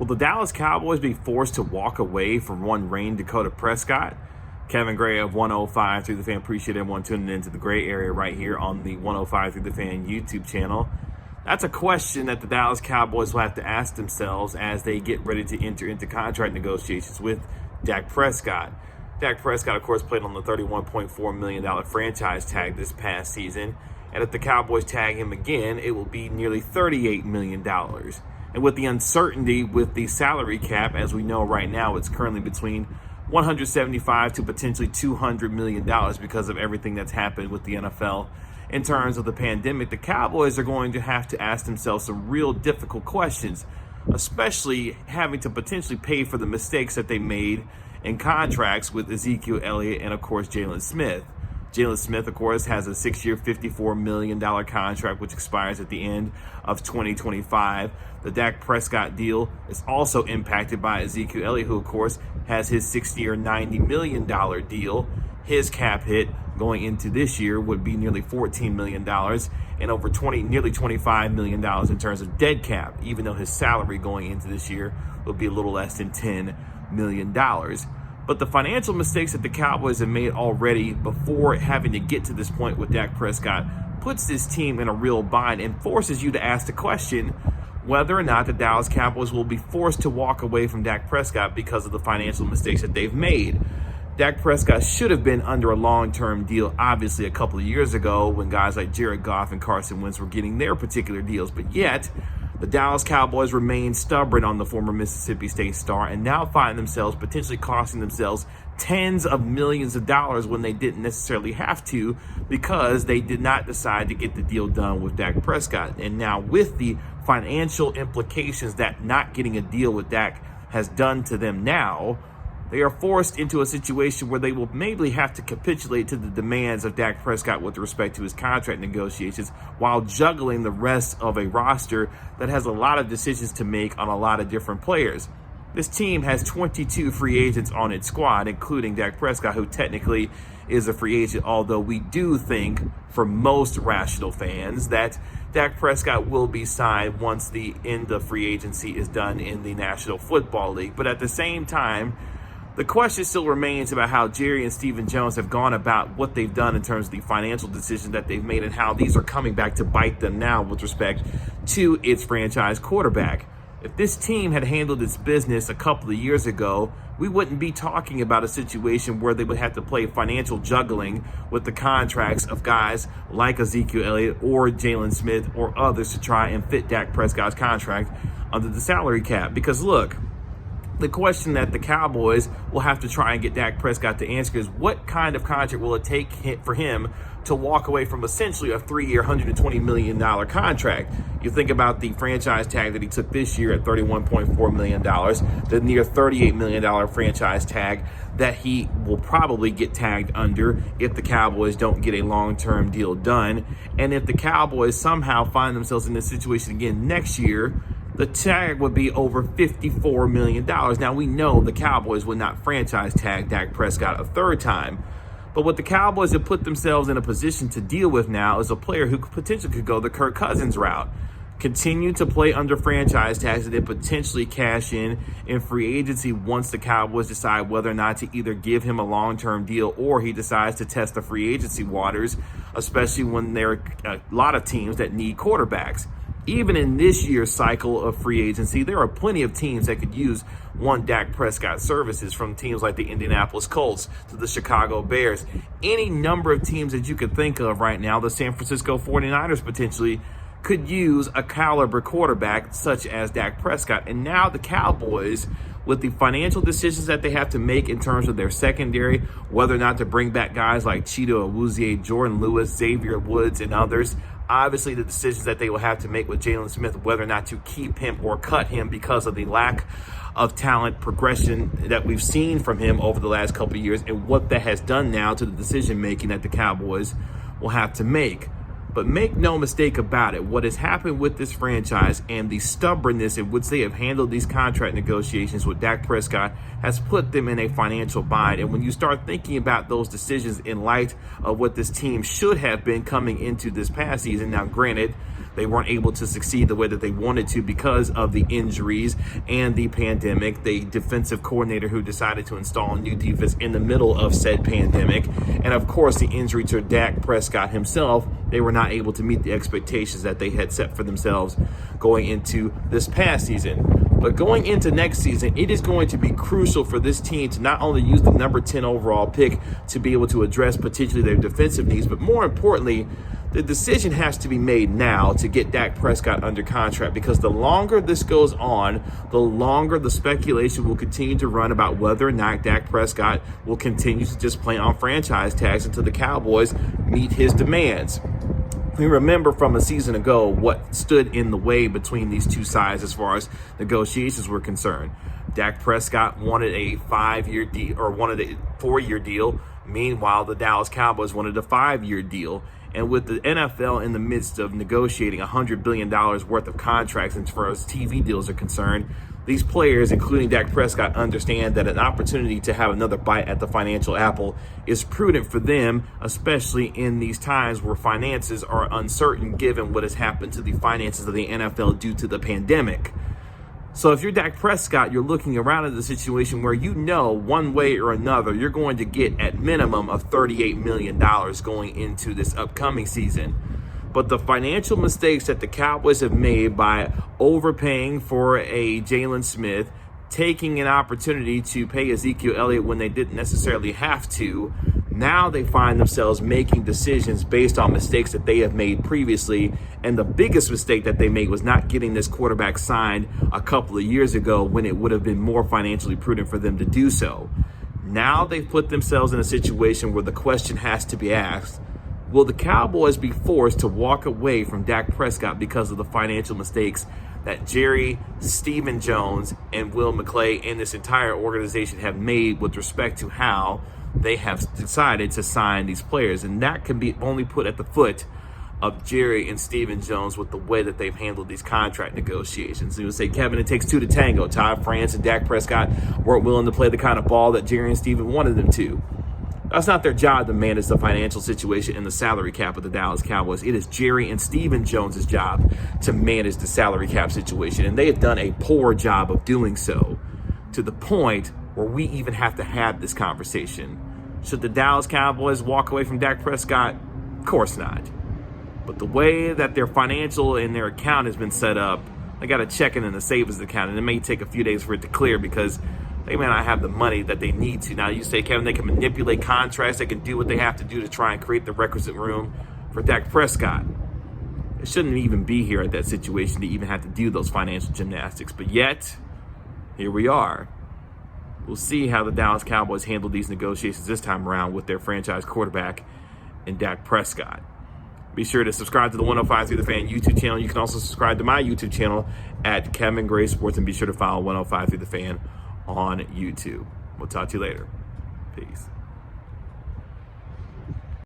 Will the Dallas Cowboys be forced to walk away from one reigned Dak Prescott? Kevin Gray of 105 Through the Fan. Appreciate everyone tuning into the gray area right here on the 105 Through the Fan YouTube channel. That's a question that the Dallas Cowboys will have to ask themselves as they get ready to enter into contract negotiations with Dak Prescott. Dak Prescott, of course, played on the $31.4 million franchise tag this past season. And if the Cowboys tag him again, it will be nearly $38 million. And with the uncertainty with the salary cap, as we know right now, it's currently between $175 to potentially $200 million because of everything that's happened with the NFL in terms of the pandemic. The Cowboys are going to have to ask themselves some real difficult questions, especially having to potentially pay for the mistakes that they made in contracts with Ezekiel Elliott and, of course, Jaylon Smith. Jaylon Smith, of course, has a 6-year, $54 million contract, which expires at the end of 2025. The Dak Prescott deal is also impacted by Ezekiel Elliott, who, of course, has his 6-year, $90 million deal. His cap hit going into this year would be nearly $14 million and over nearly $25 million in terms of dead cap, even though his salary going into this year will be a little less than $10 million. But the financial mistakes that the Cowboys have made already before having to get to this point with Dak Prescott puts this team in a real bind and forces you to ask the question whether or not the Dallas Cowboys will be forced to walk away from Dak Prescott because of the financial mistakes that they've made. Dak Prescott should have been under a long-term deal, obviously, a couple of years ago when guys like Jared Goff and Carson Wentz were getting their particular deals. But yet, the Dallas Cowboys remain stubborn on the former Mississippi State star and now find themselves potentially costing themselves tens of millions of dollars when they didn't necessarily have to because they did not decide to get the deal done with Dak Prescott. And now with the financial implications that not getting a deal with Dak has done to them now, they are forced into a situation where they will maybe have to capitulate to the demands of Dak Prescott with respect to his contract negotiations while juggling the rest of a roster that has a lot of decisions to make on a lot of different players. This team has 22 free agents on its squad, including Dak Prescott, who technically is a free agent, although we do think, for most rational fans, that Dak Prescott will be signed once the end of free agency is done in the National Football League. But at the same time, the question still remains about how Jerry and Stephen Jones have gone about what they've done in terms of the financial decisions that they've made and how these are coming back to bite them now with respect to its franchise quarterback. If this team had handled its business a couple of years ago, we wouldn't be talking about a situation where they would have to play financial juggling with the contracts of guys like Ezekiel Elliott or Jaylon Smith or others to try and fit Dak Prescott's contract under the salary cap. Because look, the question that the Cowboys will have to try and get Dak Prescott to answer is what kind of contract will it take for him to walk away from essentially a 3-year, $120 million contract? You think about the franchise tag that he took this year at $31.4 million, the near $38 million franchise tag that he will probably get tagged under if the Cowboys don't get a long-term deal done. And if the Cowboys somehow find themselves in this situation again next year, the tag would be over $54 million. Now, we know the Cowboys would not franchise tag Dak Prescott a third time. But what the Cowboys have put themselves in a position to deal with now is a player who potentially could go the Kirk Cousins route. Continue to play under franchise tags and then potentially cash in free agency once the Cowboys decide whether or not to either give him a long-term deal or he decides to test the free agency waters, especially when there are a lot of teams that need quarterbacks. Even in this year's cycle of free agency, there are plenty of teams that could use one Dak Prescott services, from teams like the Indianapolis Colts to the Chicago Bears. Any number of teams that you could think of right now, the San Francisco 49ers potentially could use a caliber quarterback such as Dak Prescott. And now the Cowboys, with the financial decisions that they have to make in terms of their secondary, whether or not to bring back guys like Cheeto Awuzie, Jordan Lewis, Xavier Woods, and others, obviously the decisions that they will have to make with Jaylon Smith, whether or not to keep him or cut him because of the lack of talent progression that we've seen from him over the last couple of years, and what that has done now to the decision making that the Cowboys will have to make. But make no mistake about it, what has happened with this franchise and the stubbornness in which they have handled these contract negotiations with Dak Prescott has put them in a financial bind. And when you start thinking about those decisions in light of what this team should have been coming into this past season, now granted, they weren't able to succeed the way that they wanted to because of the injuries and the pandemic, the defensive coordinator who decided to install a new defense in the middle of said pandemic, and of course the injury to Dak Prescott himself. They were not able to meet the expectations that they had set for themselves going into this past season. But going into next season, it is going to be crucial for this team to not only use the number 10 overall pick to be able to address potentially their defensive needs, but more importantly, the decision has to be made now to get Dak Prescott under contract, because the longer this goes on, the longer the speculation will continue to run about whether or not Dak Prescott will continue to just play on franchise tags until the Cowboys meet his demands. We remember from a season ago what stood in the way between these two sides as far as negotiations were concerned. Dak Prescott wanted a 5-year deal, or wanted a 4-year deal. Meanwhile, the Dallas Cowboys wanted a 5-year deal. And with the NFL in the midst of negotiating $100 billion worth of contracts as far as TV deals are concerned, these players, including Dak Prescott, understand that an opportunity to have another bite at the financial apple is prudent for them, especially in these times where finances are uncertain given what has happened to the finances of the NFL due to the pandemic. So if you're Dak Prescott, you're looking around at the situation where you know one way or another you're going to get at minimum of $38 million going into this upcoming season. But the financial mistakes that the Cowboys have made by overpaying for a Jaylon Smith, taking an opportunity to pay Ezekiel Elliott when they didn't necessarily have to, now they find themselves making decisions based on mistakes that they have made previously. And the biggest mistake that they made was not getting this quarterback signed a couple of years ago when it would have been more financially prudent for them to do so. Now they've put themselves in a situation where the question has to be asked, will the Cowboys be forced to walk away from Dak Prescott because of the financial mistakes that Jerry, Stephen Jones, and Will McClay and this entire organization have made with respect to how they have decided to sign these players? And that can be only put at the foot of Jerry and Stephen Jones with the way that they've handled these contract negotiations. You would say, Kevin, it takes two to tango. Todd France and Dak Prescott weren't willing to play the kind of ball that Jerry and Stephen wanted them to. That's not their job to manage the financial situation and the salary cap of the Dallas Cowboys. It is Jerry and Stephen Jones' job to manage the salary cap situation, and they have done a poor job of doing so, to the point where we even have to have this conversation. Should the Dallas Cowboys walk away from Dak Prescott? Of course not. But the way that their financial and their account has been set up, they got a checking and a savings account, and it may take a few days for it to clear because they may not have the money that they need to. Now, you say, Kevin, they can manipulate contracts. They can do what they have to do to try and create the requisite room for Dak Prescott. It shouldn't even be here at that situation to even have to do those financial gymnastics. But yet, here we are. We'll see how the Dallas Cowboys handle these negotiations this time around with their franchise quarterback in Dak Prescott. Be sure to subscribe to the 105 Through the Fan YouTube channel. You can also subscribe to my YouTube channel at Kevin Gray Sports, and be sure to follow 105 Through the Fan on YouTube. We'll talk to you later. Peace.